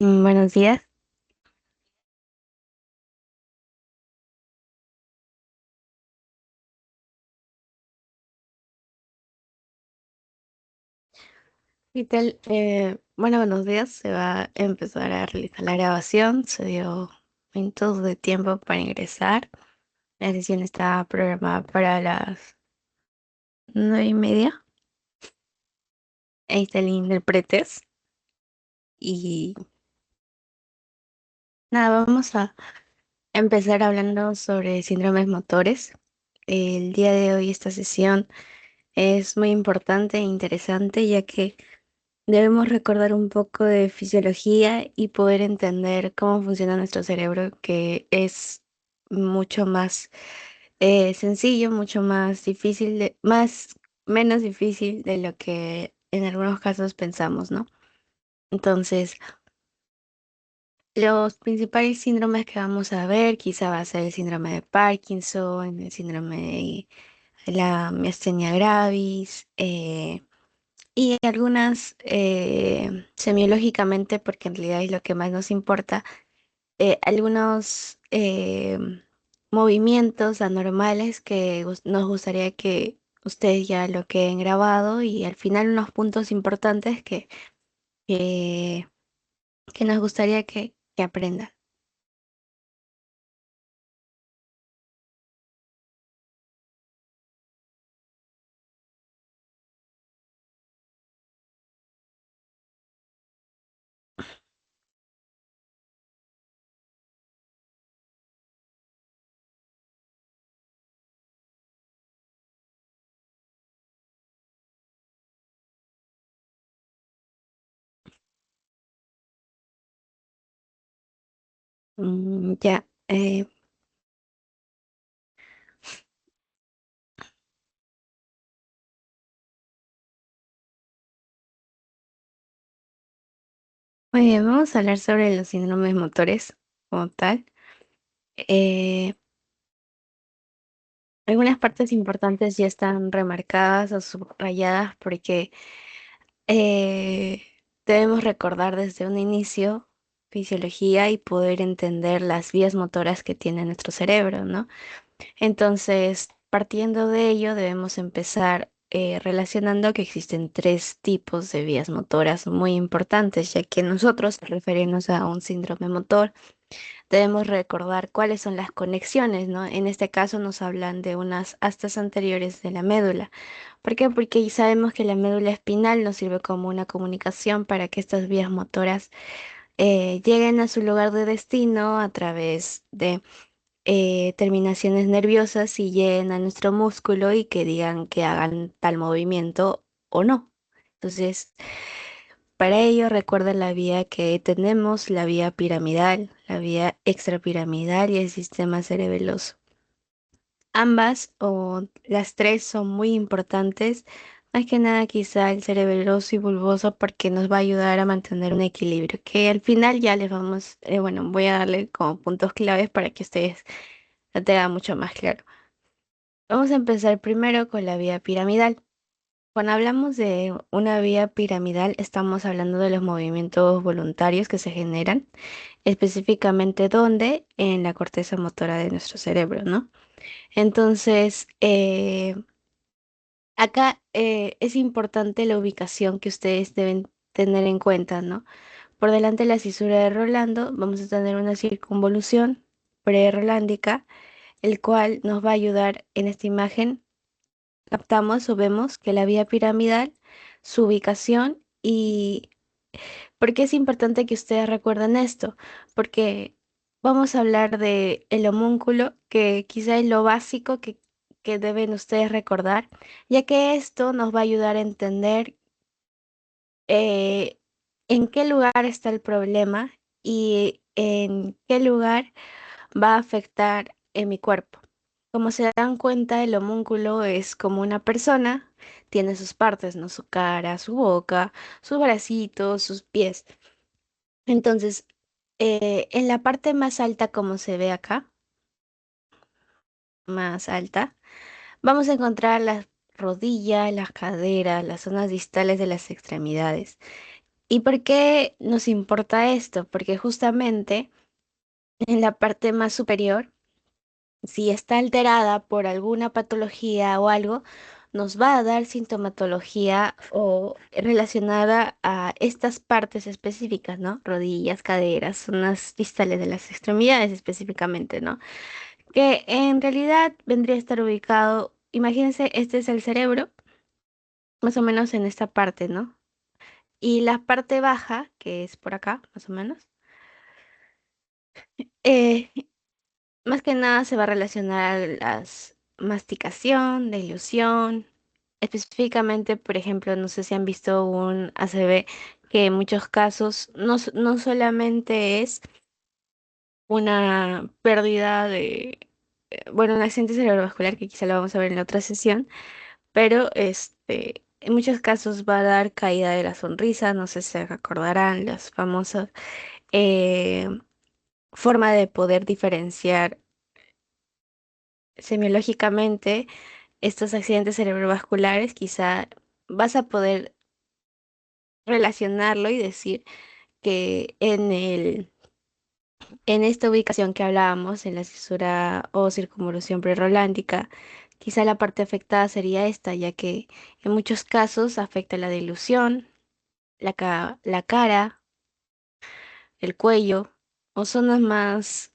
Buenos días. ¿Qué tal? Bueno, buenos días. Se va a empezar a realizar la grabación. Se dio minutos de tiempo para ingresar. La sesión está programada para las 9:30. Ahí está el intérpretes. Y nada, vamos a empezar hablando sobre síndromes motores. El día de hoy esta sesión es muy importante e interesante ya que debemos recordar un poco de fisiología y poder entender cómo funciona nuestro cerebro, que es mucho más sencillo, mucho más difícil, menos difícil de lo que en algunos casos pensamos, ¿no? Entonces, los principales síndromes que vamos a ver, quizá va a ser el síndrome de Parkinson, el síndrome de la miastenia gravis, y algunas semiológicamente, porque en realidad es lo que más nos importa, algunos movimientos anormales que nos gustaría que ustedes ya lo queden grabado y al final unos puntos importantes que, que nos gustaría que aprendan. Ya, muy bien, vamos a hablar sobre los síndromes motores como tal. Eh, Algunas partes importantes ya están remarcadas o subrayadas porque eh, debemos recordar desde un inicio fisiología y poder entender las vías motoras que tiene nuestro cerebro, ¿no? Entonces, partiendo de ello, debemos empezar relacionando que existen tres tipos de vías motoras muy importantes, ya que nosotros, al referirnos a un síndrome motor, debemos recordar cuáles son las conexiones, ¿no? En este caso nos hablan de unas astas anteriores de la médula. ¿Por qué? Porque sabemos que la médula espinal nos sirve como una comunicación para que estas vías motoras lleguen a su lugar de destino a través de terminaciones nerviosas y lleguen a nuestro músculo y que digan que hagan tal movimiento o no. Entonces, para ello, recuerda la vía que tenemos, la vía piramidal, la vía extrapiramidal y el sistema cerebeloso. Ambas o las tres son muy importantes, más que nada quizá el cerebeloso y bulboso porque nos va a ayudar a mantener un equilibrio, que al final ya les vamos, bueno, voy a darle como puntos claves para que ustedes lo tengan mucho más claro. Vamos a empezar primero con la vía piramidal. Cuando hablamos de una vía piramidal, estamos hablando de los movimientos voluntarios que se generan, específicamente donde en la corteza motora de nuestro cerebro, ¿no? Entonces, acá es importante la ubicación que ustedes deben tener en cuenta, ¿no? Por delante de la cisura de Rolando vamos a tener una circunvolución pre-rolándica, el cual nos va a ayudar en esta imagen. Captamos o vemos que la vía piramidal, su ubicación y por qué es importante que ustedes recuerden esto, porque vamos a hablar de el homúnculo, que quizá es lo básico que deben ustedes recordar, ya que esto nos va a ayudar a entender eh, en qué lugar está el problema y en qué lugar va a afectar en mi cuerpo. Como se dan cuenta, el homúnculo es como una persona, tiene sus partes, ¿no? Su cara, su boca, sus bracitos, sus pies. Entonces, en la parte más alta, como se ve acá, más alta, vamos a encontrar las rodillas, las caderas, las zonas distales de las extremidades. ¿Y por qué nos importa esto? Porque justamente en la parte más superior, si está alterada por alguna patología o algo, nos va a dar sintomatología o relacionada a estas partes específicas, ¿no? Rodillas, caderas, zonas distales de las extremidades específicamente, ¿no? Que en realidad vendría a estar ubicado, imagínense, este es el cerebro, más o menos en esta parte, ¿no? Y la parte baja, que es por acá, más o menos, eh, más que nada se va a relacionar a las masticación, deglución, específicamente, por ejemplo, no sé si han visto un ACV, que en muchos casos no solamente es una pérdida de, bueno, un accidente cerebrovascular, que quizá lo vamos a ver en la otra sesión, pero en muchos casos va a dar caída de la sonrisa, no sé si se recordarán las famosas eh, forma de poder diferenciar semiológicamente estos accidentes cerebrovasculares, quizá vas a poder relacionarlo y decir que en esta ubicación que hablábamos, en la cisura o circunvolución prerrolándica, quizá la parte afectada sería esta, ya que en muchos casos afecta la dilución, la cara, el cuello o zonas más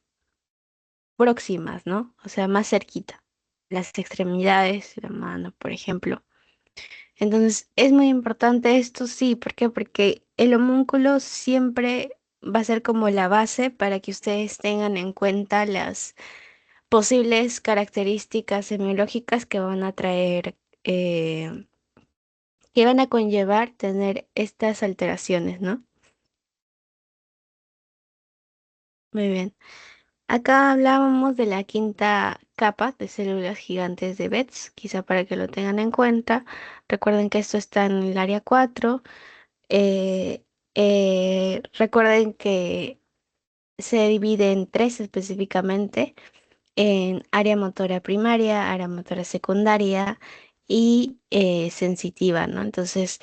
próximas, ¿no? O sea, más cerquita. Las extremidades, la mano, por ejemplo. Entonces, es muy importante esto, sí. ¿Por qué? Porque el homúnculo siempre va a ser como la base para que ustedes tengan en cuenta las posibles características semiológicas que van a traer, que van a conllevar tener estas alteraciones, ¿no? Muy bien. Acá hablábamos de la quinta capa de células gigantes de Betz, quizá para que lo tengan en cuenta. Recuerden que esto está en el área 4. Eh, recuerden que se divide en tres específicamente, en área motora primaria, área motora secundaria y sensitiva, ¿no? Entonces,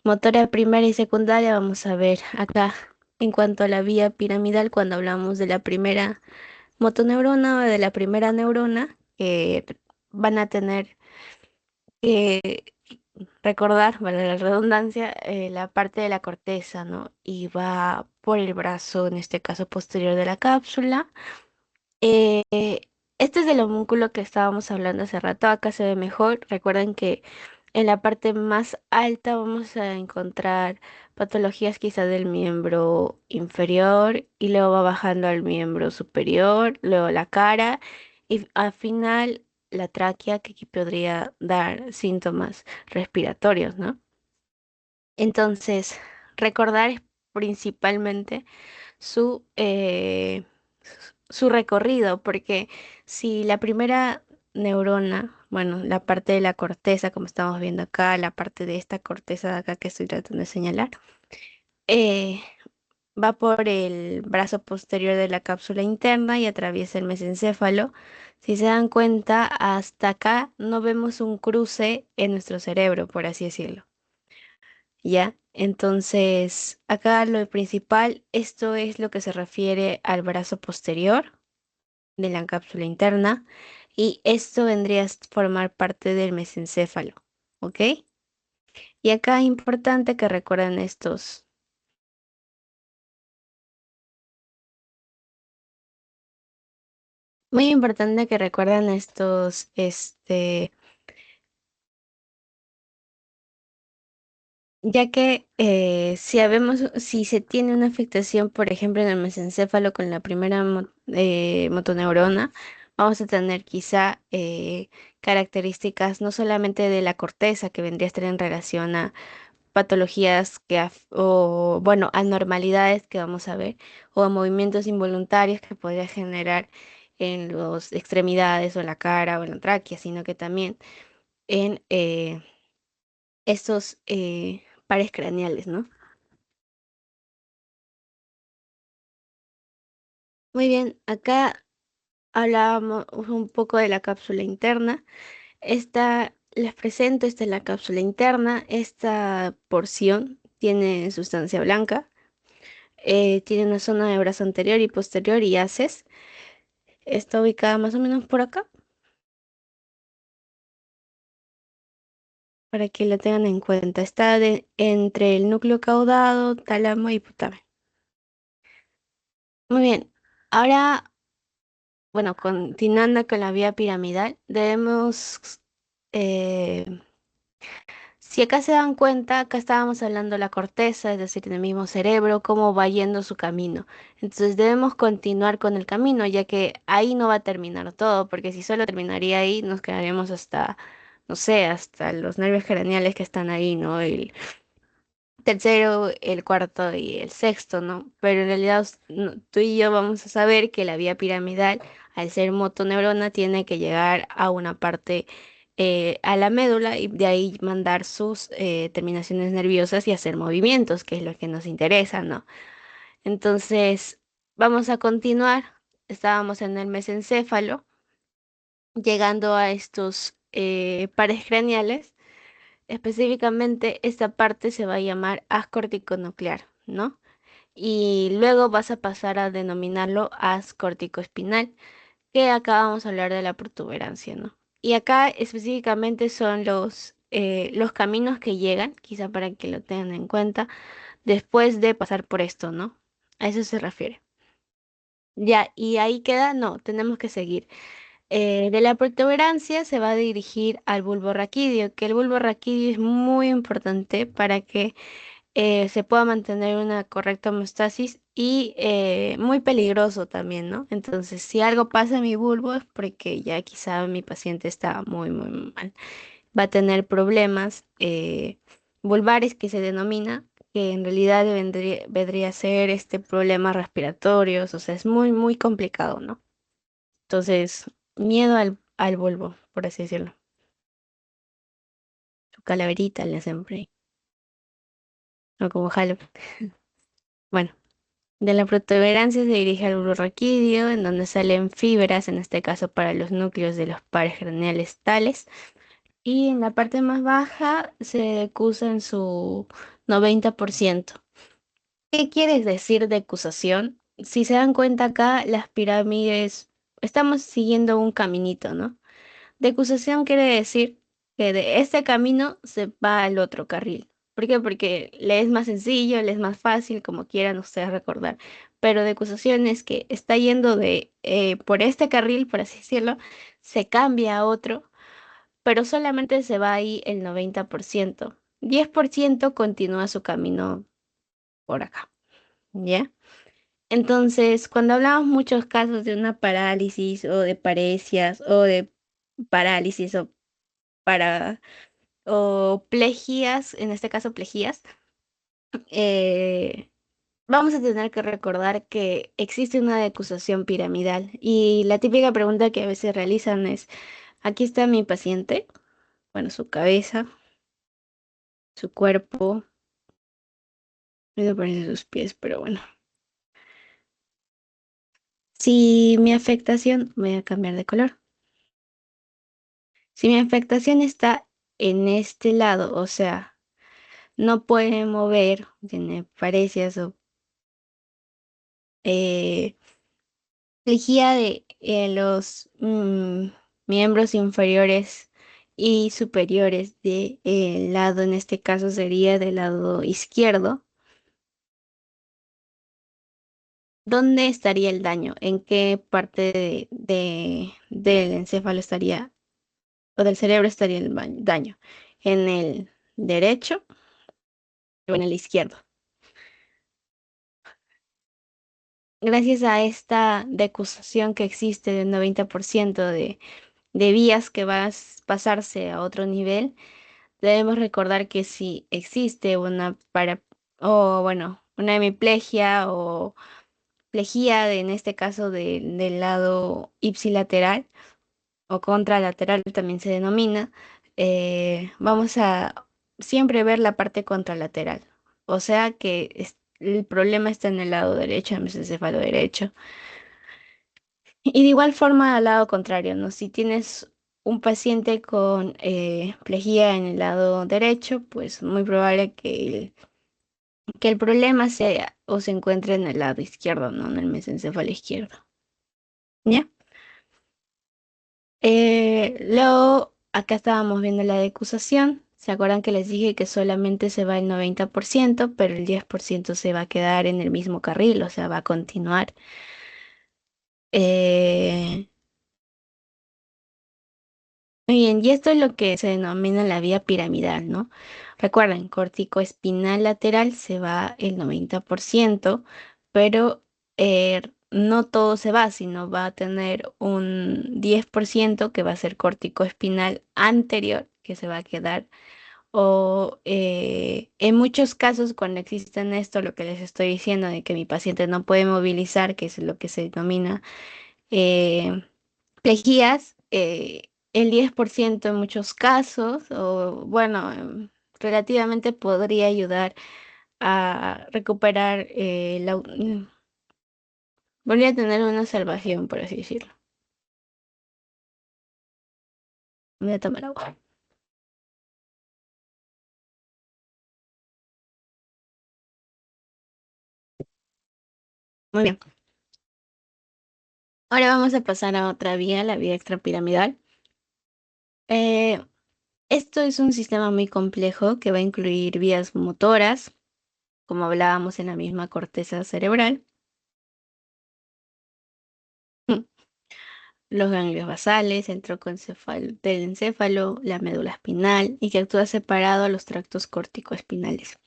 motora primaria y secundaria, vamos a ver acá en cuanto a la vía piramidal, cuando hablamos de la primera motoneurona o de la primera neurona, van a tener que recordar, vale la redundancia, la parte de la corteza, ¿no? Y va por el brazo, en este caso posterior de la cápsula. Eh, este es el homúnculo que estábamos hablando hace rato. Acá se ve mejor. Recuerden que en la parte más alta vamos a encontrar patologías quizá del miembro inferior y luego va bajando al miembro superior, luego la cara y al final la tráquea, que aquí podría dar síntomas respiratorios, ¿no? Entonces, recordar es principalmente su, eh, su recorrido, porque si la primera neurona, bueno, la parte de la corteza, como estamos viendo acá, la parte de esta corteza de acá que estoy tratando de señalar, eh, va por el brazo posterior de la cápsula interna y atraviesa el mesencéfalo. Si se dan cuenta, hasta acá no vemos un cruce en nuestro cerebro, por así decirlo. ¿Ya? Entonces, acá lo principal, esto es lo que se refiere al brazo posterior de la cápsula interna y esto vendría a formar parte del mesencéfalo, ¿ok? Y acá es importante que recuerden estos, muy importante que recuerden estos, ya que si se tiene una afectación, por ejemplo, en el mesencéfalo con la primera motoneurona, vamos a tener quizá características no solamente de la corteza, que vendría a estar en relación a patologías o, bueno, anormalidades que vamos a ver, o a movimientos involuntarios que podría generar en las extremidades o en la cara o en la tráquea, sino que también en estos pares craneales, ¿no? Muy bien, acá hablábamos un poco de la cápsula interna. Esta, les presento, esta es la cápsula interna. Esta porción tiene sustancia blanca, tiene una zona de brazo anterior y posterior y haces. Está ubicada más o menos por acá, para que la tengan en cuenta. Está entre el núcleo caudado, tálamo y hipotálamo. Muy bien. Ahora, bueno, continuando con la vía piramidal, debemos, eh, si acá se dan cuenta, acá estábamos hablando de la corteza, es decir, del mismo cerebro, cómo va yendo su camino. Entonces debemos continuar con el camino, ya que ahí no va a terminar todo, porque si solo terminaría ahí, nos quedaríamos hasta, no sé, hasta los nervios craneales que están ahí, ¿no? Tercero, el cuarto y el sexto, ¿no? Pero en realidad tú y yo vamos a saber que la vía piramidal, al ser motoneurona, tiene que llegar a una parte, a la médula y de ahí mandar sus terminaciones nerviosas y hacer movimientos, que es lo que nos interesa, ¿no? Entonces, vamos a continuar. Estábamos en el mesencéfalo, llegando a estos pares craneales. Específicamente, esta parte se va a llamar haz corticonuclear, ¿no? Y luego vas a pasar a denominarlo haz corticoespinal, que acá vamos a hablar de la protuberancia, ¿no? Y acá específicamente son los caminos que llegan, quizá para que lo tengan en cuenta, después de pasar por esto, ¿no? A eso se refiere. Ya, y ahí queda, no, tenemos que seguir. De la protuberancia se va a dirigir al bulbo raquídeo, que el bulbo raquídeo es muy importante para que se pueda mantener una correcta homeostasis y muy peligroso también, ¿no? Entonces, si algo pasa en mi bulbo es porque ya quizá mi paciente está muy, muy mal. Va a tener problemas vulvares que se denomina, que en realidad vendría a ser este problemas respiratorios, o sea, es muy, muy complicado, ¿no? Entonces, miedo al bulbo, por así decirlo. Su calaverita le hacen por ahí, o como jalo. Bueno. De la protuberancia se dirige al bulbo raquídeo, en donde salen fibras, en este caso para los núcleos de los pares craneales tales. Y en la parte más baja se decusa en su 90%. ¿Qué quieres decir decusación? Si se dan cuenta acá, las pirámides, estamos siguiendo un caminito, ¿no? Decusación quiere decir que de este camino se va al otro carril. ¿Por qué? Porque le es más sencillo, le es más fácil, como quieran ustedes recordar. Pero decusación es que está yendo por este carril, por así decirlo, se cambia a otro, pero solamente se va ahí el 90%. 10% continúa su camino por acá, ¿ya? Entonces, cuando hablamos muchos casos de una parálisis o de paresias o de parálisis para o plejías, en este caso plejías, eh, vamos a tener que recordar que existe una decusación piramidal y la típica pregunta que a veces realizan es, aquí está mi paciente, bueno, su cabeza, su cuerpo, me parece sus pies, pero bueno. Si mi afectación, voy a cambiar de color. Si mi afectación está en este lado, o sea, no puede mover, tiene parecias o eh, lejía de los miembros inferiores y superiores del lado, en este caso sería del lado izquierdo. ¿Dónde estaría el daño? ¿En qué parte del encéfalo estaría, o del cerebro estaría el daño? ¿En el derecho o en el izquierdo? Gracias a esta decusación que existe del 90% de vías que va a pasarse a otro nivel, debemos recordar que si existe o bueno, una hemiplegia o plejía, en este caso del lado ipsilateral o contralateral también se denomina, vamos a siempre ver la parte contralateral. O sea que el problema está en el lado derecho, en el encéfalo derecho. Y de igual forma al lado contrario, ¿no? Si tienes un paciente con plejía en el lado derecho, pues muy probable que que el problema sea o se encuentre en el lado izquierdo, no en el mesencéfalo izquierdo. ¿Ya? Luego, acá estábamos viendo la decusación. ¿Se acuerdan que les dije que solamente se va el 90%, pero el 10% se va a quedar en el mismo carril, o sea, va a continuar? Eh, Muy bien, y esto es lo que se denomina la vía piramidal, ¿no? Recuerden, corticoespinal lateral se va el 90%, pero no todo se va, sino va a tener un 10% que va a ser corticoespinal anterior, que se va a quedar. O en muchos casos, cuando existen esto, lo que les estoy diciendo, de que mi paciente no puede movilizar, que es lo que se denomina eh, lejías, el 10% en muchos casos, o bueno, relativamente podría ayudar a recuperar volver a tener una salvación, por así decirlo. Voy a tomar agua. Muy bien. Ahora vamos a pasar a otra vía, la vía extrapiramidal. Eh, Esto es un sistema muy complejo que va a incluir vías motoras, como hablábamos en la misma corteza cerebral, los ganglios basales, el tronco del encéfalo, la médula espinal y que actúa separado a los tractos córtico-espinales.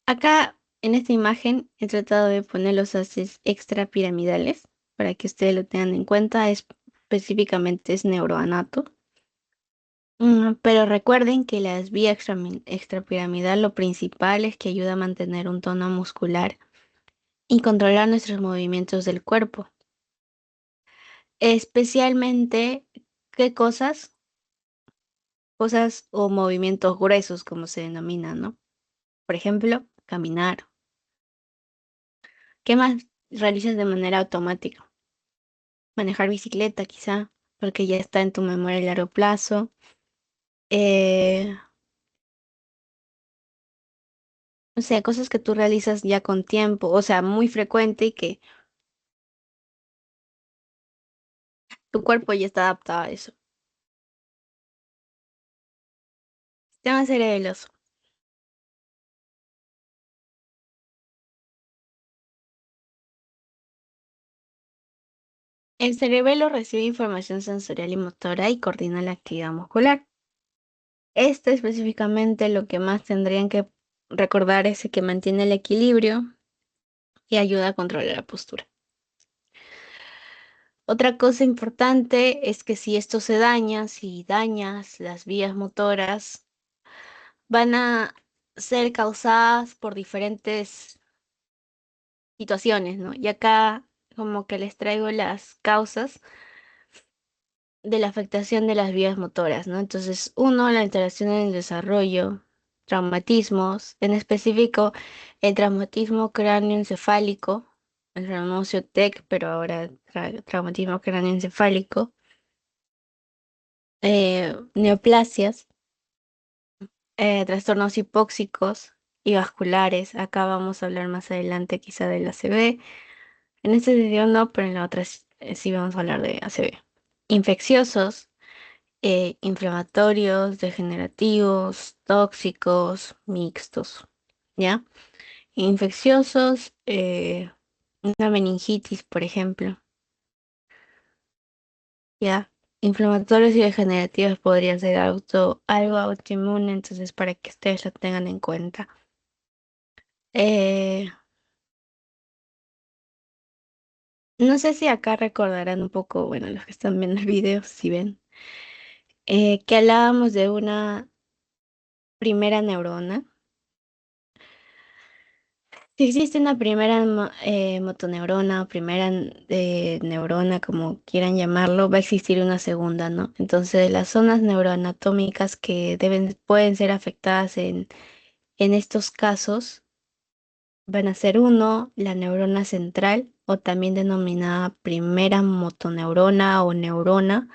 Acá en esta imagen he tratado de poner los haces extrapiramidales para que ustedes lo tengan en cuenta. Específicamente es neuroanato. Pero recuerden que las vías extrapiramidal lo principal es que ayuda a mantener un tono muscular y controlar nuestros movimientos del cuerpo. Especialmente, ¿qué cosas? Cosas o movimientos gruesos, como se denominan, ¿no? Por ejemplo, caminar. ¿Qué más realizas de manera automática? Manejar bicicleta, quizá, porque ya está en tu memoria a largo plazo. Eh, o sea, cosas que tú realizas ya con tiempo, o sea, muy frecuente y que tu cuerpo ya está adaptado a eso. Sistema cerebeloso. El cerebelo recibe información sensorial y motora y coordina la actividad muscular. Esto específicamente lo que más tendrían que recordar es el que mantiene el equilibrio y ayuda a controlar la postura. Otra cosa importante es que si esto se daña, si dañas las vías motoras, van a ser causadas por diferentes situaciones, ¿no? Y acá como que les traigo las causas de la afectación de las vías motoras, ¿no? Entonces, uno, la alteración en el desarrollo, traumatismos, en específico el traumatismo cráneoencefálico, el famoso TEC, pero ahora traumatismo cráneoencefálico, neoplasias, trastornos hipóxicos y vasculares. Acá vamos a hablar más adelante quizá del ACV. En esta sesión no, pero en la otra sí vamos a hablar de ACV. Infecciosos, inflamatorios, degenerativos, tóxicos, mixtos, ¿ya? Infecciosos, una meningitis, por ejemplo, ¿ya? Inflamatorios y degenerativos podrían ser algo autoinmune, entonces para que ustedes lo tengan en cuenta. Eh, no sé si acá recordarán un poco, bueno, los que están viendo el video, si ven, que hablábamos de una primera neurona. Si existe una primera motoneurona o primera neurona, como quieran llamarlo, va a existir una segunda, ¿no? Entonces, las zonas neuroanatómicas que pueden ser afectadas en estos casos van a ser uno, la neurona central, o también denominada primera motoneurona o neurona,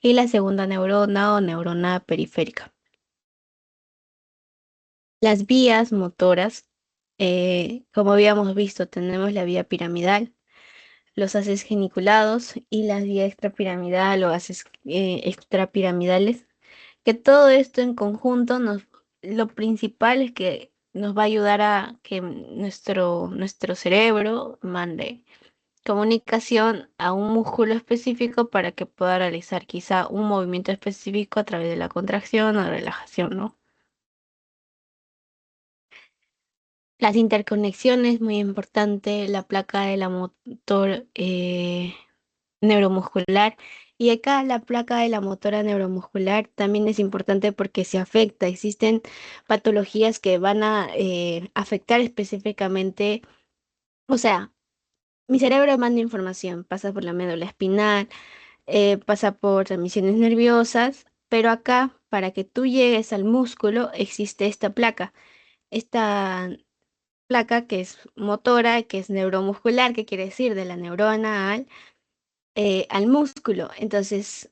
y la segunda neurona o neurona periférica. Las vías motoras, como habíamos visto, tenemos la vía piramidal, los haces geniculados y la vía extrapiramidal o haces extrapiramidales, que todo esto en conjunto lo principal es que nos va a ayudar a que nuestro cerebro mande comunicación a un músculo específico para que pueda realizar quizá un movimiento específico a través de la contracción o relajación, ¿no? Las interconexiones, muy importante, la placa de la motor neuromuscular. Y acá la placa de la motora neuromuscular también es importante porque se afecta. Existen patologías que van a afectar específicamente, o sea, mi cerebro manda información, pasa por la médula espinal, pasa por transmisiones nerviosas, pero acá, para que tú llegues al músculo, existe esta placa. Esta placa que es motora, que es neuromuscular, que quiere decir de la neurona al músculo. Entonces,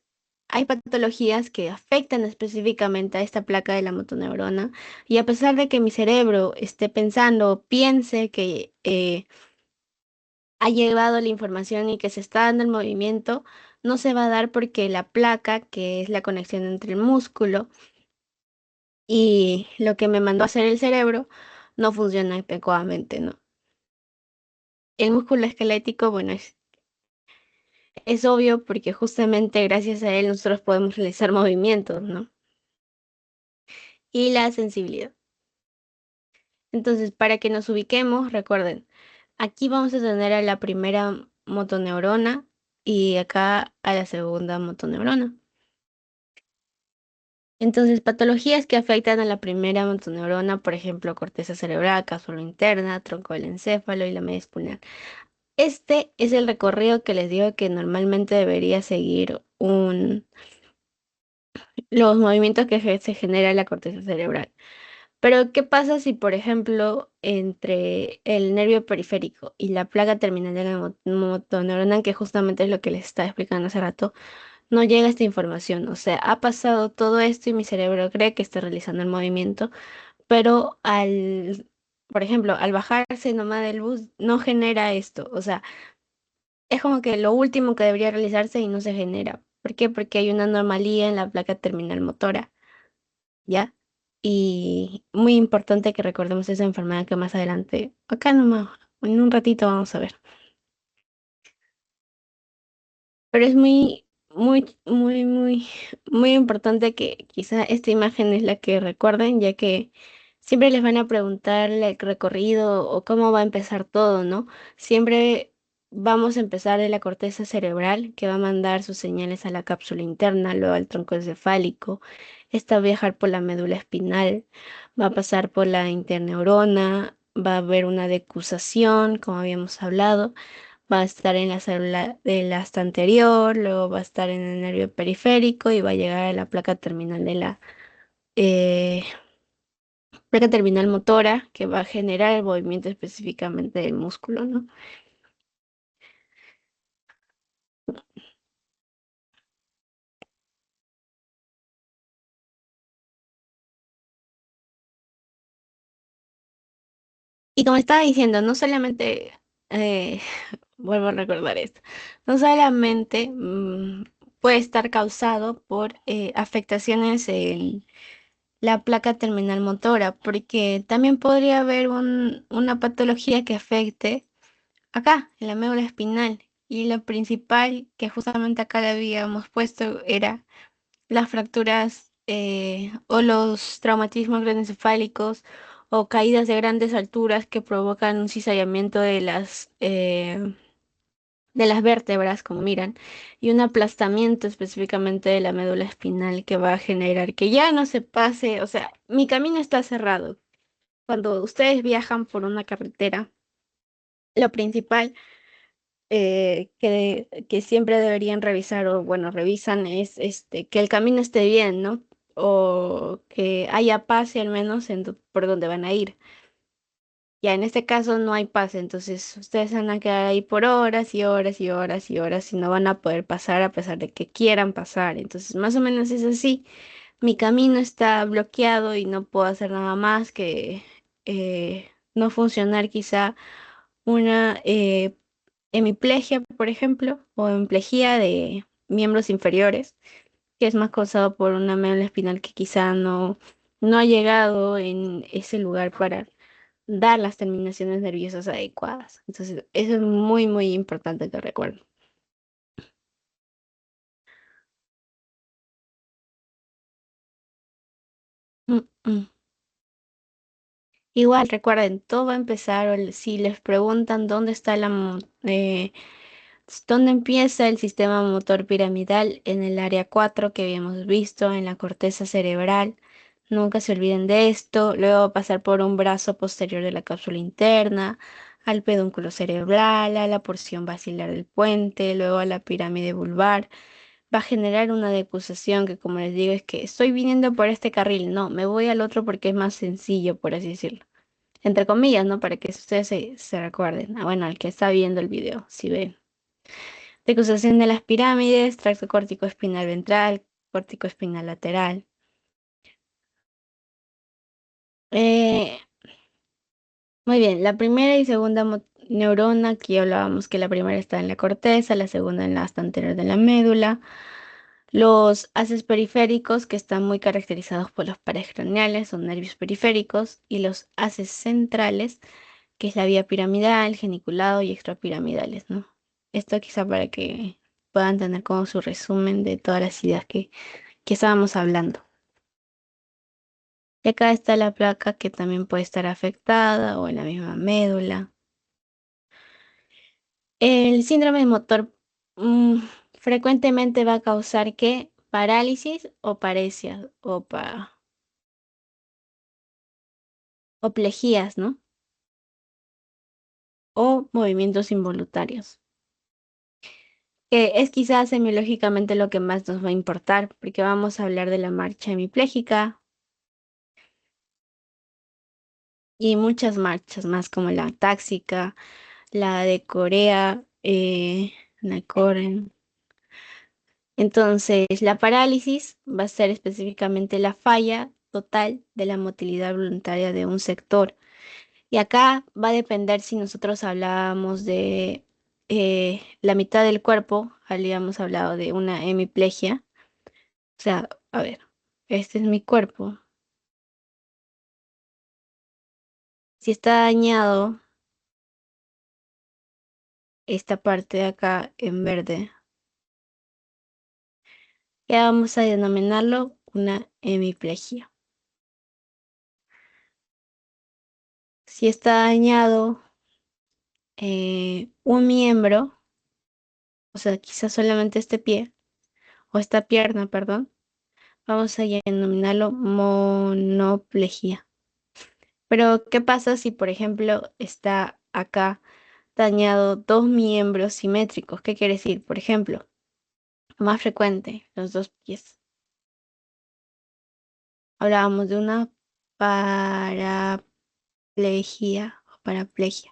hay patologías que afectan específicamente a esta placa de la motoneurona y a pesar de que mi cerebro esté pensando o piense que ha llevado la información y que se está dando el movimiento, no se va a dar porque la placa, que es la conexión entre el músculo y lo que me mandó a hacer el cerebro, no funciona adecuadamente, ¿no? El músculo esquelético, bueno, es obvio porque justamente gracias a él nosotros podemos realizar movimientos, ¿no? Y la sensibilidad. Entonces, para que nos ubiquemos, recuerden, aquí vamos a tener a la primera motoneurona y acá a la segunda motoneurona. Entonces, patologías que afectan a la primera motoneurona, por ejemplo, corteza cerebral, cápsula interna, tronco del encéfalo y la media espinal. Este es el recorrido que les digo que normalmente debería seguir los movimientos que se genera en la corteza cerebral. Pero, ¿qué pasa si, por ejemplo, entre el nervio periférico y la placa terminal de la motoneurona, que justamente es lo que les estaba explicando hace rato, no llega esta información? O sea, ha pasado todo esto y mi cerebro cree que está realizando el movimiento, pero por ejemplo, al bajarse nomás del bus, no genera esto. O sea, es como que lo último que debería realizarse y no se genera. ¿Por qué? Porque hay una anomalía en la placa terminal motora. ¿Ya? Y muy importante que recordemos esa enfermedad que más adelante, acá nomás, en un ratito vamos a ver. Pero es muy importante que quizá esta imagen es la que recuerden, ya que siempre les van a preguntar el recorrido o cómo va a empezar todo, ¿no? Siempre vamos a empezar de la corteza cerebral, que va a mandar sus señales a la cápsula interna, luego al tronco encefálico. Esta va a viajar por la médula espinal, va a pasar por la interneurona, va a haber una decusación, como habíamos hablado, va a estar en la célula del asta anterior, luego va a estar en el nervio periférico y va a llegar a la placa terminal de la eh, placa terminal motora, que va a generar el movimiento específicamente del músculo, ¿no? Y como estaba diciendo, no solamente, eh, vuelvo a recordar esto, no solamente puede estar causado por afectaciones en la placa terminal motora, porque también podría haber una patología que afecte acá, en la médula espinal. Y lo principal que justamente acá le habíamos puesto era las fracturas o los traumatismos craneoencefálicos o caídas de grandes alturas que provocan un cizallamiento de las vértebras, como miran, y un aplastamiento específicamente de la médula espinal que va a generar que ya no se pase, o sea, mi camino está cerrado. Cuando ustedes viajan por una carretera, lo principal que siempre deberían revisar o bueno, revisan es que el camino esté bien, ¿no? O que haya pase al menos por donde van a ir. Ya en este caso no hay pase, entonces ustedes van a quedar ahí por horas y horas y horas y horas y no van a poder pasar a pesar de que quieran pasar. Entonces más o menos es así. mi camino está bloqueado y no puedo hacer nada más que no funcionar quizá una hemiplegia, por ejemplo, o hemiplegia de miembros inferiores, que es más causado por una médula espinal que quizá no ha llegado en ese lugar para dar las terminaciones nerviosas adecuadas. Entonces, eso es muy, muy importante que recuerden. Mm, mm. Igual, recuerden, todo va a empezar, si les preguntan dónde está dónde empieza el sistema motor piramidal en el área 4 que habíamos visto en la corteza cerebral. Nunca se olviden de esto. Luego va a pasar por un brazo posterior de la cápsula interna, al pedúnculo cerebral, a la porción basilar del puente, luego a la pirámide vulvar. Va a generar una decusación que, como les digo, es que estoy viniendo por este carril. No, me voy al otro porque es más sencillo, por así decirlo. Entre comillas, ¿no? Para que ustedes se recuerden. Ah, bueno, el que está viendo el video, si ven. Decusación de las pirámides, tracto córtico espinal ventral, córtico espinal lateral. Eh, Muy bien, la primera y segunda neurona, aquí hablábamos que la primera está en la corteza, la segunda en la asta anterior de la médula. Los haces periféricos, que están muy caracterizados por los pares craneales, son nervios periféricos, y los haces centrales, que es la vía piramidal, geniculado y extrapiramidales, ¿no? Esto quizá para que puedan tener como su resumen de todas las ideas que estábamos hablando. Y acá está la placa que también puede estar afectada o en la misma médula. El síndrome motor mm, frecuentemente va a causar ¿qué? Parálisis o paresia o plejías, ¿no? O movimientos involuntarios. Que es quizás semiológicamente lo que más nos va a importar, porque vamos a hablar de la marcha hemipléjica y muchas marchas más, como la táxica, la de Corea, Nakoren. Entonces, la parálisis va a ser específicamente la falla total de la motilidad voluntaria de un sector. Y acá va a depender si nosotros hablábamos de la mitad del cuerpo, habíamos hablado de una hemiplegia. O sea, a ver, este es mi cuerpo. Si está dañado esta parte de acá en verde, ya vamos a denominarlo una hemiplegia. Si está dañado un miembro, o sea, quizás solamente este pie, o esta pierna, perdón, vamos a denominarlo monoplegia. Pero, ¿qué pasa si, por ejemplo, está acá dañado dos miembros simétricos? ¿Qué quiere decir? Por ejemplo, más frecuente, los dos pies. Hablábamos de una paraplegia o paraplegia.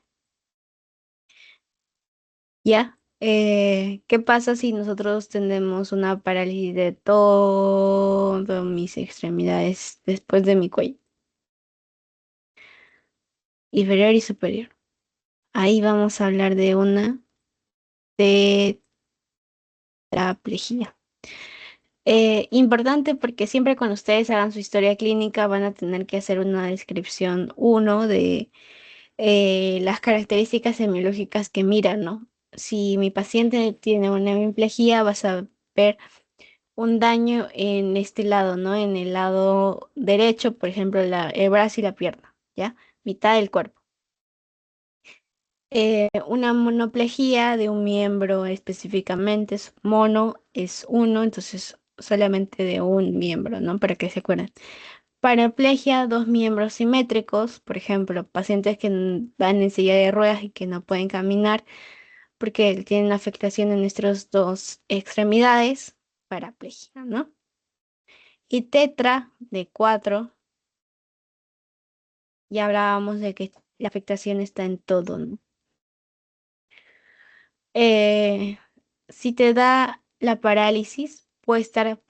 ¿Ya? ¿Qué pasa si nosotros tenemos una parálisis de todas mis extremidades después de mi cuello, inferior y superior? Ahí vamos a hablar de una tetraplegia. Importante porque siempre cuando ustedes hagan su historia clínica van a tener que hacer una descripción uno de las características semiológicas que miran, ¿no? Si mi paciente tiene una hemiplegia, vas a ver un daño en este lado, ¿no? En el lado derecho, por ejemplo, el brazo y la pierna, ¿ya? Mitad del cuerpo. Una monoplejía de un miembro específicamente, es mono es uno, entonces solamente de un miembro, ¿no? Para que se acuerden. Paraplegia, dos miembros simétricos, por ejemplo, pacientes que van en silla de ruedas y que no pueden caminar porque tienen afectación en nuestras dos extremidades, paraplegia, ¿no? Y tetra, de cuatro, ya hablábamos de que la afectación está en todo, ¿no? Eh, si te da la parálisis, puede estar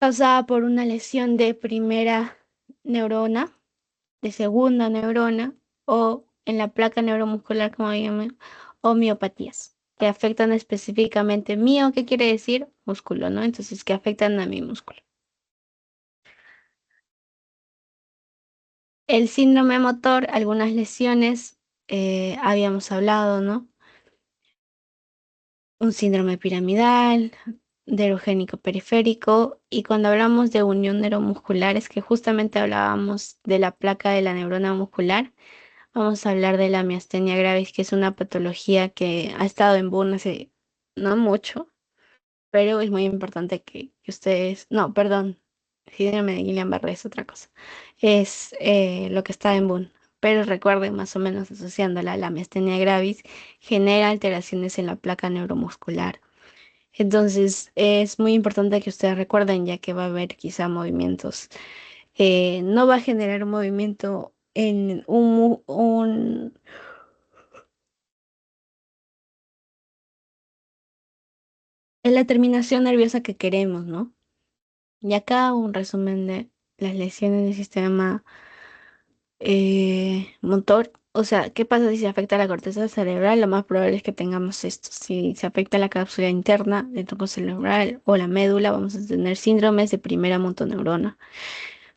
causada por una lesión de primera neurona, de segunda neurona o en la placa neuromuscular, como llaman, o miopatías, que afectan específicamente mío, ¿qué quiere decir? Músculo, ¿no? Entonces, que afectan a mi músculo. El síndrome motor, algunas lesiones, habíamos hablado, ¿no? Un síndrome piramidal, neurogénico periférico, y cuando hablamos de unión neuromuscular, es que justamente hablábamos de la placa de la neurona muscular. Vamos a hablar de la miastenia gravis, que es una patología que ha estado en boom hace no mucho, pero es muy importante que ustedes, no, perdón, síndrome de Guillain-Barré es otra cosa, es lo que está en boom, pero recuerden más o menos asociándola a la miastenia gravis, genera alteraciones en la placa neuromuscular. Entonces es muy importante que ustedes recuerden, ya que va a haber quizá movimientos, no va a generar un movimiento en en la terminación nerviosa que queremos, ¿no? Y acá un resumen de las lesiones del sistema motor. O sea, ¿qué pasa si se afecta la corteza cerebral? Lo más probable es que tengamos esto. Si se afecta la cápsula interna del tronco cerebral o la médula, vamos a tener síndromes de primera motoneurona.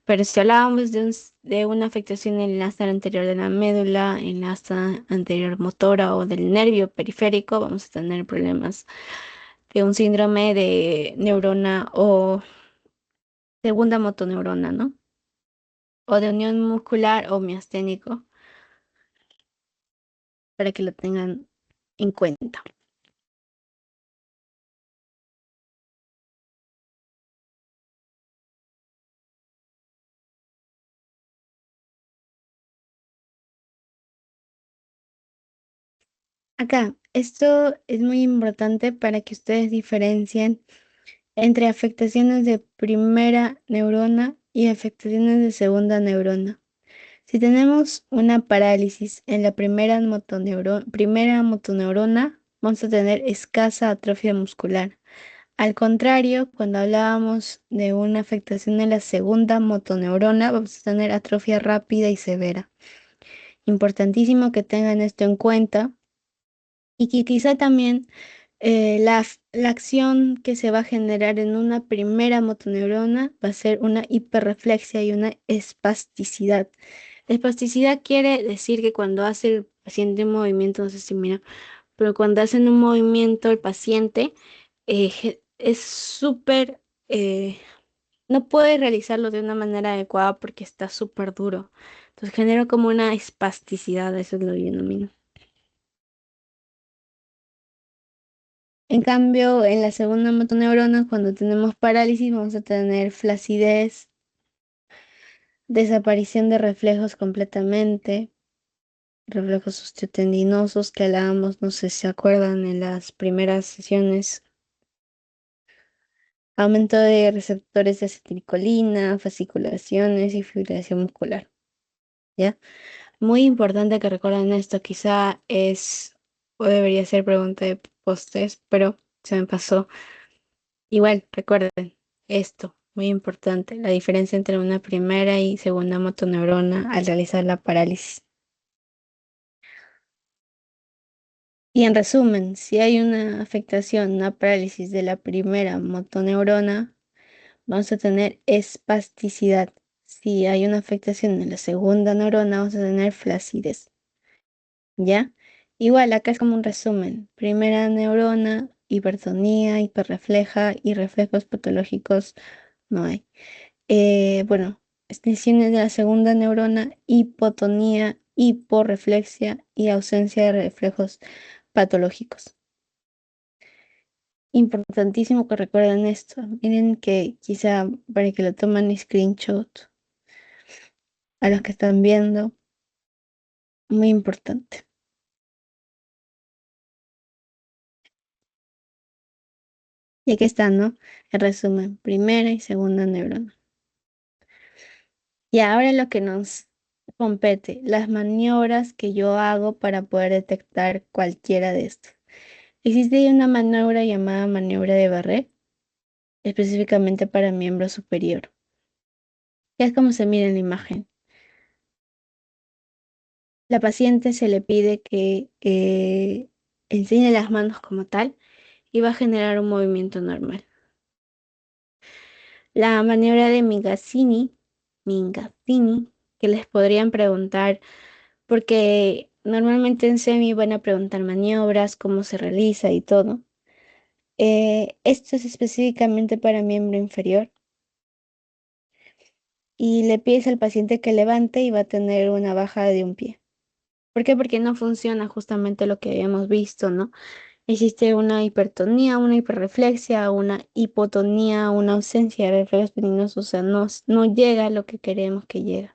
Pero si hablábamos de una afectación en el asta anterior de la médula, en la asta anterior motora o del nervio periférico, vamos a tener problemas de un síndrome de neurona o segunda motoneurona, ¿no? O de unión muscular o miasténico, para que lo tengan en cuenta. Acá, esto es muy importante para que ustedes diferencien entre afectaciones de primera neurona y afectaciones de segunda neurona. Si tenemos una parálisis en la primera motoneurona, vamos a tener escasa atrofia muscular. Al contrario, cuando hablábamos de una afectación en la segunda motoneurona, vamos a tener atrofia rápida y severa. Importantísimo que tengan esto en cuenta y que quizá también la acción que se va a generar en una primera motoneurona va a ser una hiperreflexia y una espasticidad. Espasticidad quiere decir que cuando hace el paciente un movimiento, no sé si mira, pero cuando hacen un movimiento el paciente es súper, no puede realizarlo de una manera adecuada porque está súper duro. Entonces genera como una espasticidad, eso es lo que yo denomino. En cambio, en la segunda motoneurona, cuando tenemos parálisis, vamos a tener flacidez, desaparición de reflejos completamente, reflejos osteotendinosos que hablábamos, no sé si se acuerdan en las primeras sesiones, aumento de receptores de acetilcolina, fasciculaciones y fibrilación muscular, ¿ya? Muy importante que recuerden esto, quizá es o debería ser pregunta de postes, pero se me pasó. Igual, recuerden esto, muy importante, la diferencia entre una primera y segunda motoneurona al realizar la parálisis. Y en resumen, si hay una afectación, una parálisis de la primera motoneurona, vamos a tener espasticidad. Si hay una afectación en la segunda neurona, vamos a tener flacidez. ¿Ya? Igual, acá es como un resumen. Primera neurona, hipertonía, hiperrefleja y reflejos patológicos no hay. Bueno, lesiones de la segunda neurona, hipotonía, hiporreflexia y ausencia de reflejos patológicos. Importantísimo que recuerden esto. Miren que quizá para que lo tomen screenshot a los que están viendo, muy importante. Y aquí están, ¿no? El resumen, primera y segunda neurona. Y ahora lo que nos compete, las maniobras que yo hago para poder detectar cualquiera de estos. Existe una maniobra llamada maniobra de Barré. específicamente para miembro superior. Ya es como se mira en la imagen. La paciente se le pide que enseñe las manos como tal y va a generar un movimiento normal. La maniobra de Mingazzini, que les podrían preguntar, porque normalmente en SEMI van a preguntar maniobras, cómo se realiza y todo. Esto es específicamente para miembro inferior y le pides al paciente que levante y va a tener una bajada de un pie. ¿Por qué? Porque no funciona justamente lo que habíamos visto, ¿no? Existe una hipertonía, una hiperreflexia, una hipotonía, una ausencia de reflejos peninos, o sea, no llega a lo que queremos que llegue.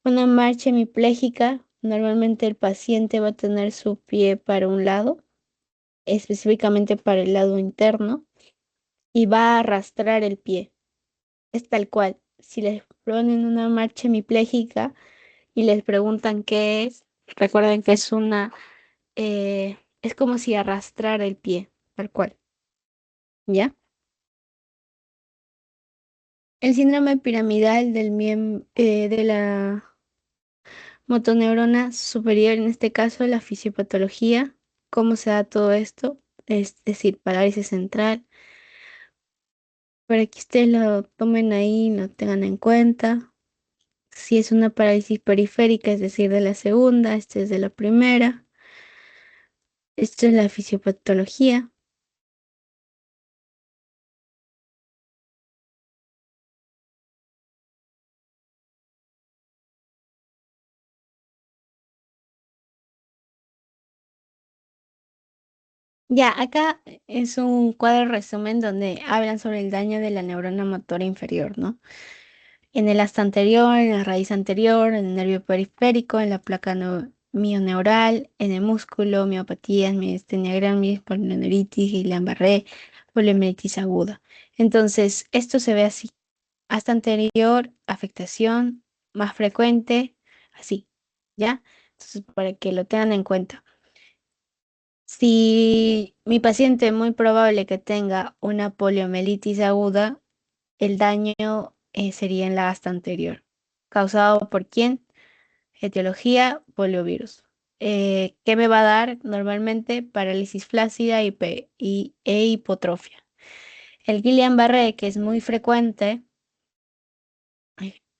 Una marcha hemipléjica, normalmente el paciente va a tener su pie para un lado, específicamente para el lado interno, y va a arrastrar el pie. Es tal cual. Si les ponen una marcha hemipléjica y les preguntan qué es, recuerden que es como si arrastrara el pie, tal cual. ¿Ya? El síndrome piramidal de la motoneurona superior, en este caso la fisiopatología, cómo se da todo esto, es decir, parálisis central, para que ustedes lo tomen ahí, lo tengan en cuenta. Si es una parálisis periférica, es decir, de la segunda, esta es de la primera. Esto es la fisiopatología. Ya, acá es un cuadro resumen donde hablan sobre el daño de la neurona motora inferior, ¿no? En el asta anterior, en la raíz anterior, en el nervio periférico, en la placa mioneural, en el músculo, miopatías, miastenia gravis, polineuritis, Guillain-Barré, poliomielitis aguda. Entonces, esto se ve así. Asta anterior, afectación más frecuente, así, ¿ya? Entonces, para que lo tengan en cuenta. Si mi paciente es muy probable que tenga una poliomielitis aguda, el daño sería en la asta anterior. ¿Causado por quién? Etiología, poliovirus. ¿Qué me va a dar? Normalmente parálisis flácida e hipotrofia. El Guillain-Barré, que es muy frecuente,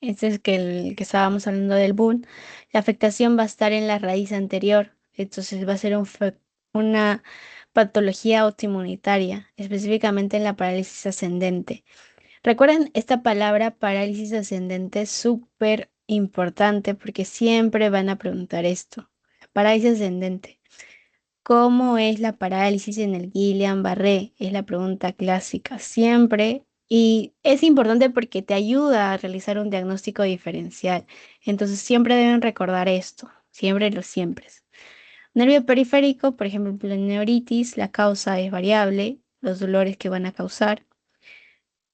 este es el que estábamos hablando del BUN, la afectación va a estar en la raíz anterior, entonces va a ser una patología autoinmunitaria, específicamente en la parálisis ascendente. Recuerden esta palabra parálisis ascendente es súper importante porque siempre van a preguntar esto. Parálisis ascendente. ¿Cómo es la parálisis en el Guillain-Barré? Es la pregunta clásica siempre y es importante porque te ayuda a realizar un diagnóstico diferencial. Entonces siempre deben recordar esto, siempre los siempre. Nervio periférico, por ejemplo, la neuritis, la causa es variable, los dolores que van a causar.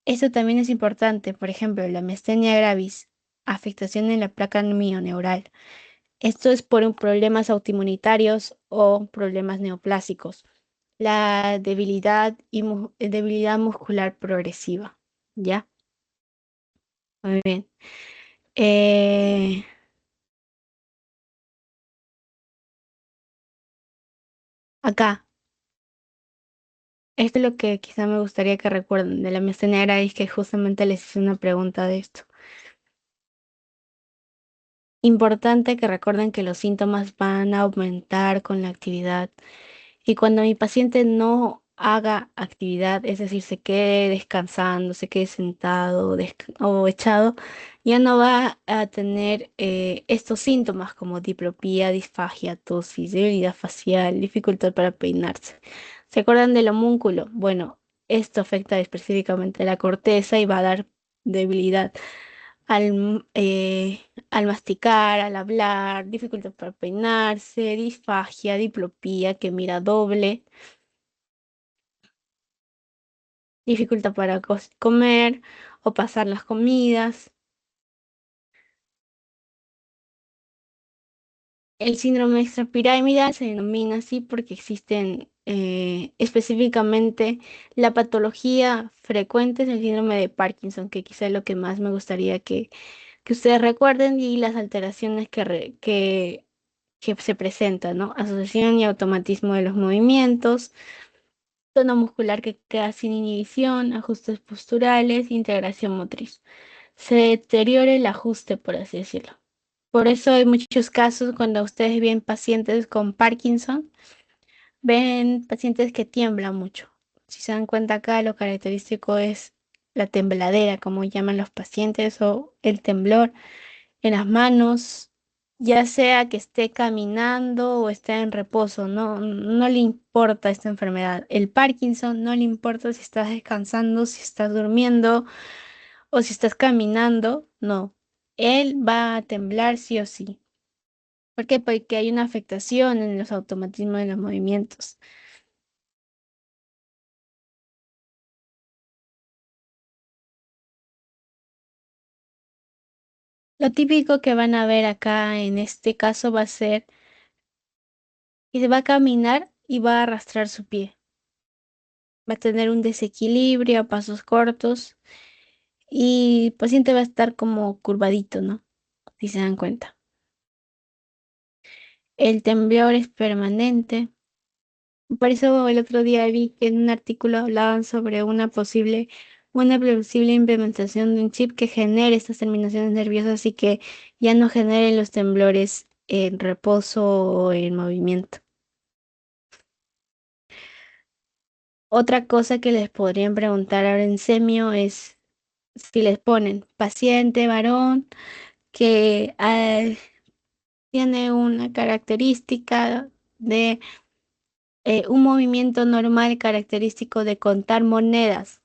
Esto también es importante, por ejemplo, la miastenia gravis, afectación en la placa mioneural. Esto es por problemas autoinmunitarios o problemas neoplásicos. La debilidad debilidad muscular progresiva. ¿Ya? Muy bien. Eh, acá, esto es lo que quizá me gustaría que recuerden de la miastenia gravis, que justamente les hice una pregunta de esto. Importante que recuerden que los síntomas van a aumentar con la actividad. Y cuando mi paciente no haga actividad, es decir, se quede descansando, se quede sentado o echado, ya no va a tener estos síntomas como diplopía, disfagia, tosis, debilidad facial, dificultad para peinarse. ¿Se acuerdan del homúnculo? Bueno, esto afecta específicamente a la corteza y va a dar debilidad al masticar, al hablar, dificultad para peinarse, disfagia, diplopía, que mira doble, dificultad para comer o pasar las comidas. El síndrome extrapiramidal se denomina así porque existen específicamente la patología frecuente es el síndrome de Parkinson, que quizá es lo que más me gustaría que ustedes recuerden y las alteraciones que se presentan, ¿no? Asociación y automatismo de los movimientos, tono muscular que queda sin inhibición, ajustes posturales, integración motriz. Se deteriora el ajuste, por así decirlo. Por eso hay muchos casos cuando ustedes ven pacientes con Parkinson, ven pacientes que tiemblan mucho. Si se dan cuenta acá, lo característico es la tembladera, como llaman los pacientes, o el temblor en las manos, ya sea que esté caminando o esté en reposo, no le importa esta enfermedad. El Parkinson no le importa si estás descansando, si estás durmiendo o si estás caminando, no. Él va a temblar sí o sí. ¿Por qué? Porque hay una afectación en los automatismos de los movimientos. Lo típico que van a ver acá en este caso va a ser que se va a caminar y va a arrastrar su pie. Va a tener un desequilibrio a pasos cortos y el paciente va a estar como curvadito, ¿no? Si se dan cuenta. El temblor es permanente. Por eso el otro día vi que en un artículo hablaban sobre una plausible implementación de un chip que genere estas terminaciones nerviosas y que ya no generen los temblores en reposo o en movimiento. Otra cosa que les podrían preguntar ahora en semio es si les ponen paciente varón que tiene una característica de un movimiento normal característico de contar monedas,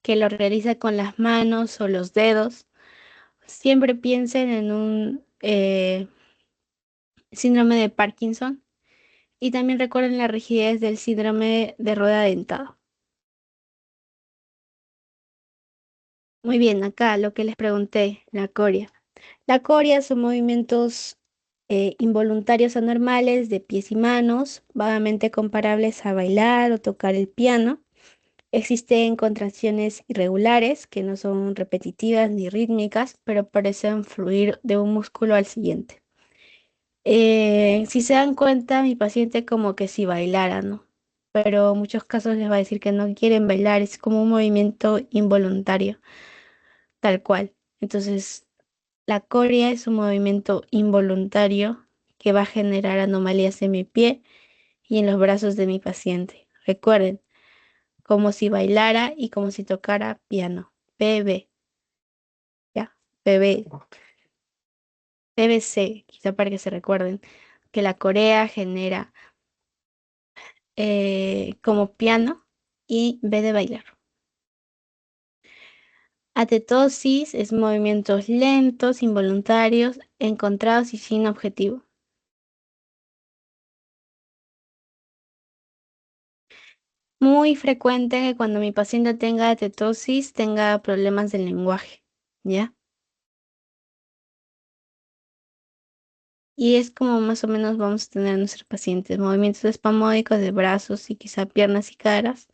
que lo realiza con las manos o los dedos. Siempre piensen en un síndrome de Parkinson y también recuerden la rigidez del síndrome de rueda dentada. Muy bien, acá lo que les pregunté, la coria. La coria son movimientos involuntarios anormales de pies y manos, vagamente comparables a bailar o tocar el piano. Existen contracciones irregulares que no son repetitivas ni rítmicas, pero parecen fluir de un músculo al siguiente. Si se dan cuenta, mi paciente como que si bailara, ¿no? Pero en muchos casos les va a decir que no quieren bailar, es como un movimiento involuntario, tal cual. Entonces, la corea es un movimiento involuntario que va a generar anomalías en mi pie y en los brazos de mi paciente. Recuerden, como si bailara y como si tocara piano. PB, ¿ya? PB, PBC, quizá para que se recuerden que la corea genera como piano y B de bailar. Atetosis es movimientos lentos, involuntarios, encontrados y sin objetivo. Muy frecuente que cuando mi paciente tenga atetosis tenga problemas del lenguaje, ¿ya? Y es como más o menos vamos a tener a nuestros pacientes, movimientos espasmódicos de brazos y quizá piernas y caras,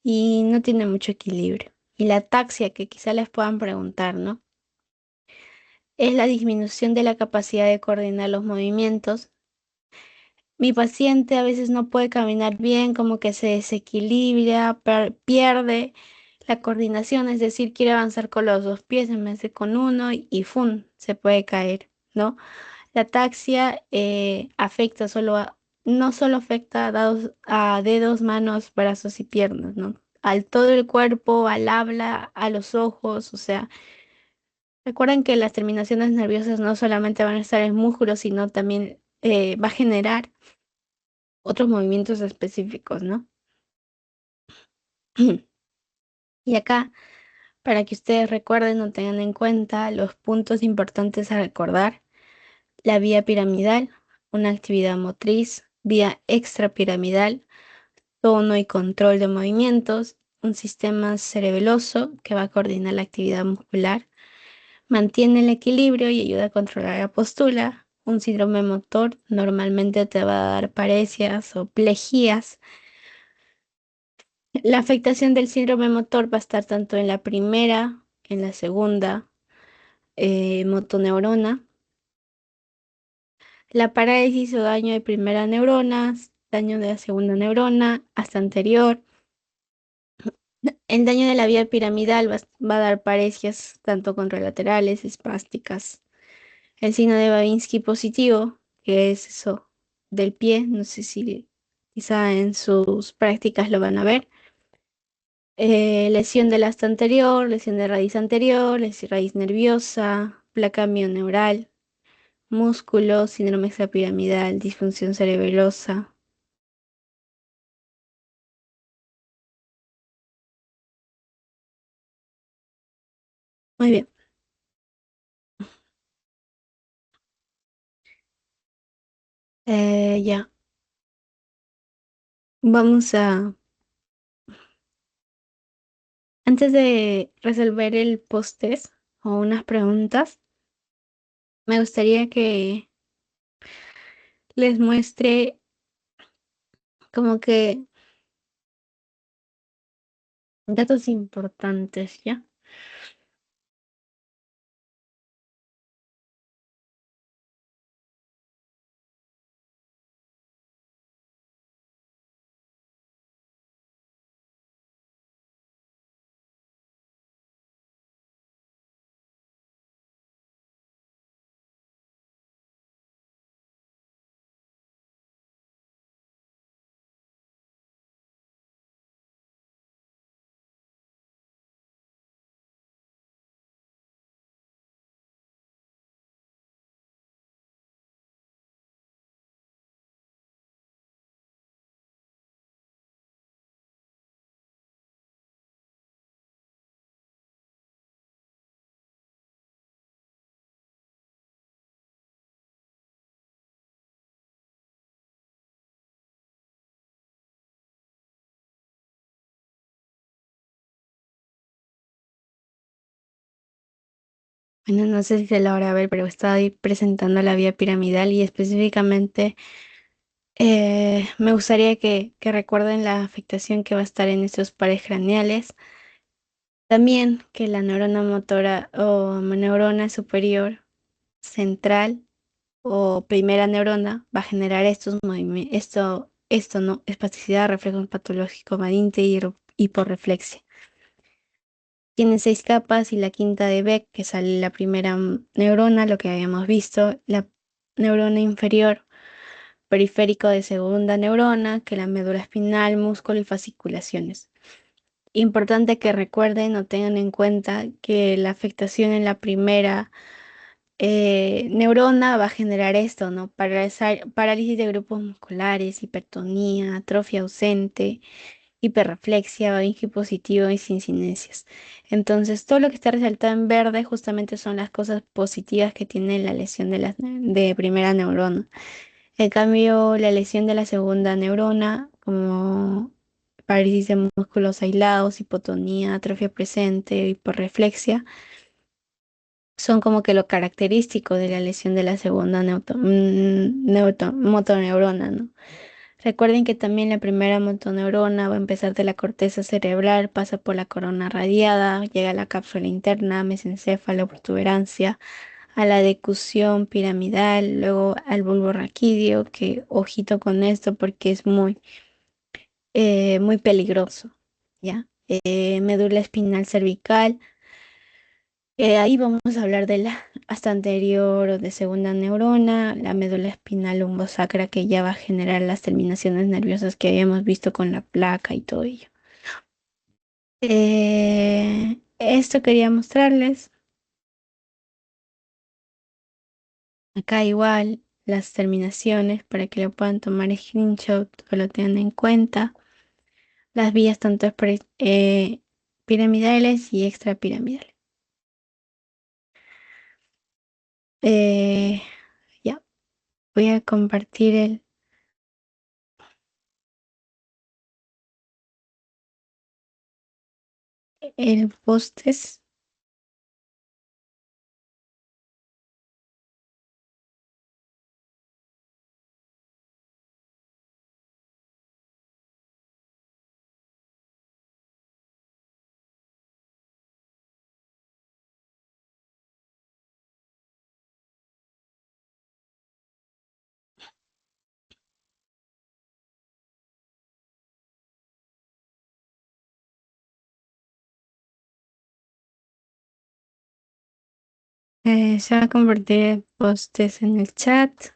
y no tiene mucho equilibrio. Y la ataxia, que quizá les puedan preguntar, ¿no? Es la disminución de la capacidad de coordinar los movimientos. Mi paciente a veces no puede caminar bien, como que se desequilibra, pierde la coordinación, es decir, quiere avanzar con los dos pies en vez de con uno y ¡fum! Se puede caer, ¿no? La ataxia afecta no solo afecta a dedos, manos, brazos y piernas, ¿no? Al todo el cuerpo, al habla, a los ojos, o sea, recuerden que las terminaciones nerviosas no solamente van a estar en músculos, sino también va a generar otros movimientos específicos, ¿no? Y acá, para que ustedes recuerden o tengan en cuenta los puntos importantes a recordar, la vía piramidal, una actividad motriz, vía extrapiramidal, tono y control de movimientos, un sistema cerebeloso que va a coordinar la actividad muscular, mantiene el equilibrio y ayuda a controlar la postura, un síndrome motor normalmente te va a dar paresias o plejías. La afectación del síndrome motor va a estar tanto en la primera, en la segunda motoneurona. La parálisis o daño de primera neurona, daño de la segunda neurona, hasta anterior. El daño de la vía piramidal va a dar paresias tanto contralaterales, espásticas. El signo de Babinski positivo, que es eso del pie, no sé si quizá en sus prácticas lo van a ver. Lesión del asta anterior, lesión de raíz anterior, raíz nerviosa, placa mioneural, músculo, síndrome extrapiramidal, disfunción cerebelosa. Muy bien. Ya, vamos a, antes de resolver el post-test o unas preguntas, me gustaría que les muestre como que datos importantes, ¿ya? Bueno, no sé si se logra ver, pero estaba ahí presentando la vía piramidal y específicamente me gustaría que recuerden la afectación que va a estar en estos pares craneales. También que la neurona motora o neurona superior central o primera neurona va a generar estos movimientos, esto no, espasticidad, reflejo patológico, variante y hiporreflexia. Tiene seis capas y la quinta de Beck, que sale la primera neurona, lo que habíamos visto, la neurona inferior, periférico de segunda neurona, que la médula espinal, músculo y fasciculaciones. Importante que recuerden o tengan en cuenta que la afectación en la primera neurona va a generar esto, ¿no? Parálisis de grupos musculares, hipertonía, atrofia ausente, hiperreflexia, Babinski positivo y sincinencias. Entonces, todo lo que está resaltado en verde justamente son las cosas positivas que tiene la lesión de primera neurona. En cambio, la lesión de la segunda neurona, como parálisis de músculos aislados, hipotonía, atrofia presente, hiporreflexia, son como que lo característico de la lesión de la segunda motoneurona, ¿no? Recuerden que también la primera motoneurona va a empezar de la corteza cerebral, pasa por la corona radiada, llega a la cápsula interna, mesencéfalo, protuberancia, a la decusión piramidal, luego al bulbo raquídeo, que ojito con esto porque es muy peligroso, ¿ya? Médula espinal cervical. Ahí vamos a hablar de la hasta anterior o de segunda neurona, la médula espinal lumbosacra que ya va a generar las terminaciones nerviosas que habíamos visto con la placa y todo ello. Esto quería mostrarles. Acá igual las terminaciones para que lo puedan tomar screenshot o lo tengan en cuenta. Las vías tanto piramidales y extrapiramidales. Eh, ya, voy a compartir el post. Se va a convertir postes en el chat.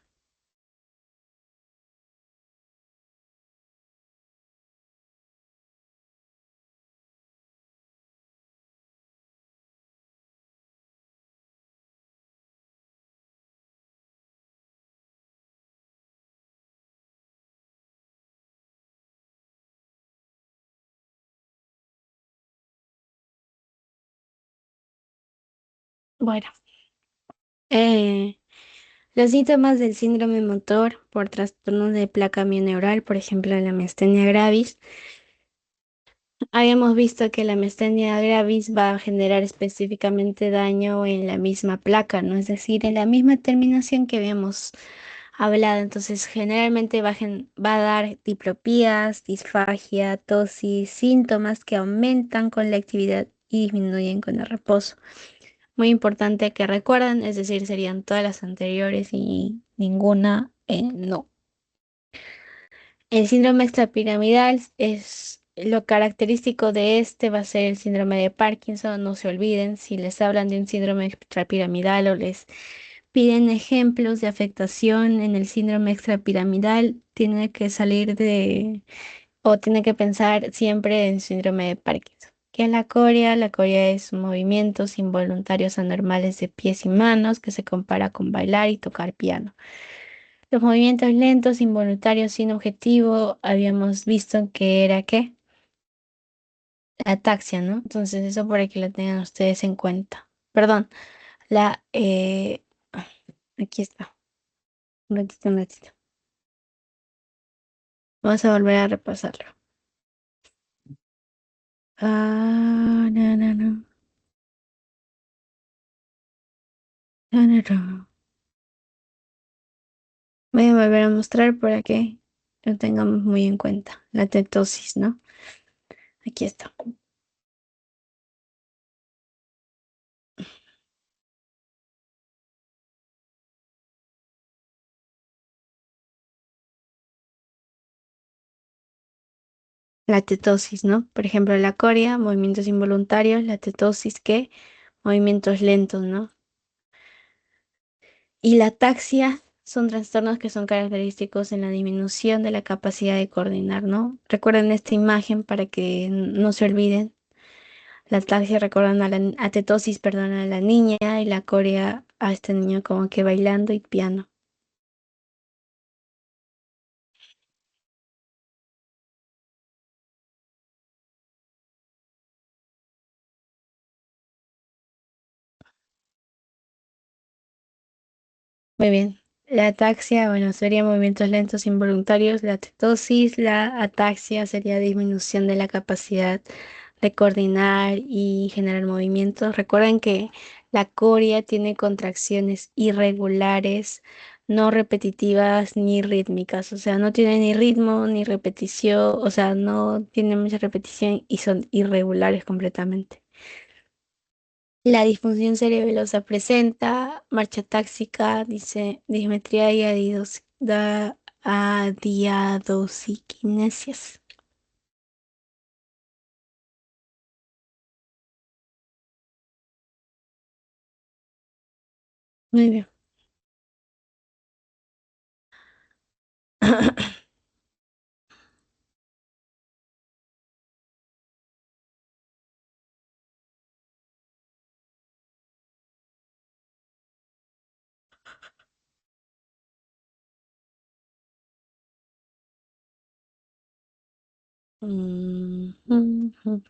Bueno, eh, los síntomas del síndrome motor por trastornos de placa mioneural, por ejemplo, la miastenia gravis. Habíamos visto que la miastenia gravis va a generar específicamente daño en la misma placa, ¿no? Es decir, en la misma terminación que habíamos hablado. Entonces, generalmente va a dar diplopías, disfagia, tosis, síntomas que aumentan con la actividad y disminuyen con el reposo. Muy importante que recuerden, es decir, serían todas las anteriores y ninguna no. El síndrome extrapiramidal es lo característico de este va a ser el síndrome de Parkinson. No se olviden, si les hablan de un síndrome extrapiramidal o les piden ejemplos de afectación en el síndrome extrapiramidal, tiene que salir de o tiene que pensar siempre en síndrome de Parkinson. ¿Qué es la corea? La corea es movimientos involuntarios anormales de pies y manos que se compara con bailar y tocar piano. Los movimientos lentos, involuntarios, sin objetivo, habíamos visto que era ¿qué? La ataxia, ¿no? Entonces eso para que lo tengan ustedes en cuenta. Perdón, la... aquí está. Un ratito, un ratito. Vamos a volver a repasarlo. No, no, no. No, no, no. Voy a volver a mostrar para que lo tengamos muy en cuenta. La tetosis, ¿no? Aquí está. La tetosis, ¿no? Por ejemplo, la corea, movimientos involuntarios, la tetosis, ¿qué? Movimientos lentos, ¿no? Y la ataxia son trastornos que son característicos en la disminución de la capacidad de coordinar, ¿no? Recuerden esta imagen para que no se olviden. La ataxia recuerdan a tetosis, perdón, a la niña y la corea a este niño como que bailando y piano. Muy bien. La ataxia, bueno, sería movimientos lentos involuntarios. La tetosis, la ataxia sería disminución de la capacidad de coordinar y generar movimientos. Recuerden que la corea tiene contracciones irregulares, no repetitivas ni rítmicas. O sea, no tiene ni ritmo ni repetición. O sea, no tiene mucha repetición y son irregulares completamente. La disfunción cerebelosa presenta marcha táxica, dice dismetría y adiadosikinesias. Muy bien. Ujú.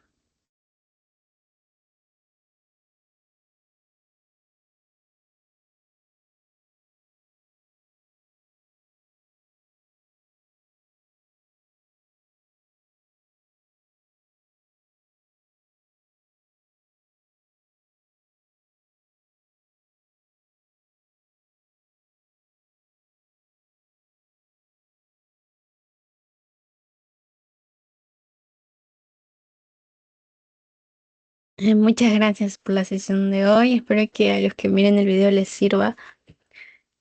Muchas gracias por la sesión de hoy. Espero que a los que miren el video les sirva.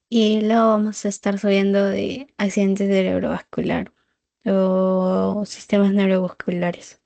Y luego vamos a estar subiendo de accidentes cerebrovascular o sistemas neurovasculares.